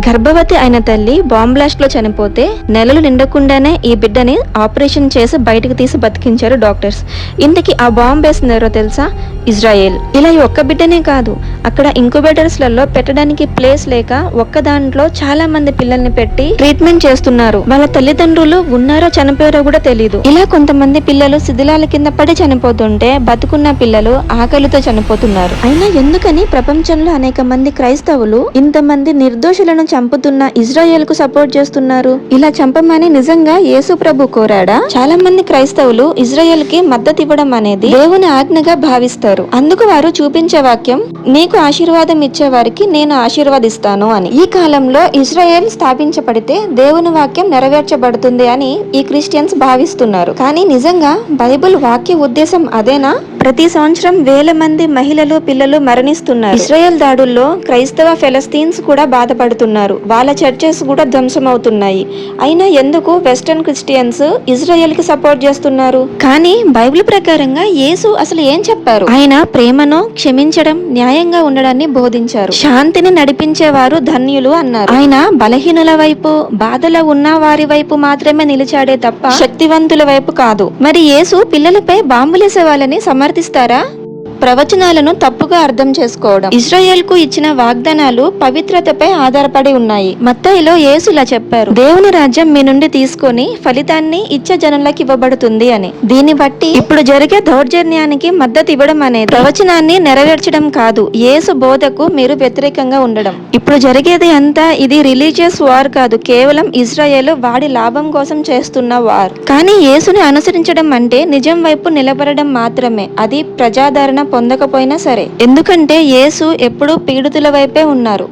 గర్భవతి అయిన తల్లి బాంబ్ బ్లాస్ట్ లో చనిపోతే నెలలు నిండకుండానే ఈ బిడ్డని ఆపరేషన్ చేసి బయటకు తీసి బతికించారు డాక్టర్స్. ఇంతకీ ఆ బాంబ్ వేసింది ఎవరో తెలుసా? ఇజ్రాయెల్. ఇలా ఈ ఒక్క బిడ్డనే కాదు, అక్కడ ఇంక్యుబేటర్స్ లలో పెట్టడానికి ప్లేస్ లేక ఒక్క దాంట్లో చాలా మంది పిల్లల్ని పెట్టి ట్రీట్మెంట్ చేస్తున్నారు. వాళ్ళ తల్లిదండ్రులు ఉన్నారో చనిపోయారో కూడా తెలియదు. ఇలా కొంతమంది పిల్లలు శిథిలాల కింద పడి చనిపోతుంటే బతుకున్న పిల్లలు ఆకలితో చనిపోతున్నారు. అయినా ఎందుకని ప్రపంచంలో అనేక మంది క్రైస్తవులు ఇంతమంది నిర్దోషులను చంపుతున్న ఇజ్రాయెల్ కు సపోర్ట్ చేస్తున్నారు? ఇలా చంపమని నిజంగా యేసు ప్రభు కోరాడా? చాలా మంది క్రైస్తవులు ఇజ్రాయెల్ కి మద్దతు ఇవ్వడం అనేది దేవుని ఆజ్ఞగా భావిస్తారు. అందుకు వారు చూపించే వాక్యం, నీకు ఆశీర్వాదం ఇచ్చే వారికి నేను ఆశీర్వదిస్తాను అని. ఈ కాలంలో ఇజ్రాయెల్ స్థాపించబడితే దేవుని వాక్యం నెరవేర్చబడుతుంది అని ఈ క్రిస్టియన్స్ భావిస్తున్నారు. కానీ నిజంగా బైబిల్ వాక్య ఉద్దేశం అదేనా? ప్రతి సంవత్సరం వేల మంది మహిళలు పిల్లలు మరణిస్తున్నారు. ఇజ్రాయెల్ దాడుల్లో క్రైస్తవ ఫెలస్తీన్స్ కూడా బాధపడుతున్నారు. వాళ్ళ చర్చెస్ కూడా ధ్వంసమవుతున్నాయి. అయినా ఎందుకు వెస్టర్న్ క్రిస్టియన్స్ ఇజ్రాయెల్ కి సపోర్ట్ చేస్తున్నారు? కానీ బైబిల్ ప్రకారంగా యేసు అసలు ఏం చెప్పారు? ఆయన ప్రేమను, క్షమించడం, న్యాయంగా ఉండడాన్ని బోధించారు. శాంతిని నడిపించేవారు ధన్యులు అన్నారు. ఆయన బలహీనుల వైపు, బాధలో ఉన్న వారి వైపు మాత్రమే నిలిచాడే తప్ప శక్తివంతుల వైపు కాదు. మరి యేసు పిల్లలపై బాంబులేసే వాళ్ళని సమర్థిస్తారా? ప్రవచనాలను తప్పుగా అర్థం చేసుకోవడం. ఇజ్రాయెల్ కు ఇచ్చిన వాగ్దానాలు పవిత్రతపై ఆధారపడి ఉన్నాయి. మత్తయిలో యేసులా చెప్పారు, దేవుని రాజ్యం మీ నుండి తీసుకొని ఫలితాన్ని ఇచ్చే జనులకు ఇవ్వబడుతుంది అని. దీన్ని బట్టి ఇప్పుడు జరిగే దౌర్జన్యానికి మద్దతు ఇవ్వడం అనేది ప్రవచనాన్ని నెరవేర్చడం కాదు, యేసు బోధకు మీరు వ్యతిరేకంగా ఉండడం. ఇప్పుడు జరిగేది అంతా ఇది రిలీజియస్ వార్ కాదు, కేవలం ఇజ్రాయెల్ వాడి లాభం కోసం చేస్తున్న వార్. కానీ యేసుని అనుసరించడం అంటే నిజం వైపు నిలబడడం మాత్రమే. అది ప్రజాదరణ పొందకపోయినా సరే. ఎందుకంటే యేసు ఎప్పుడూ పీడితుల వైపే ఉన్నారు.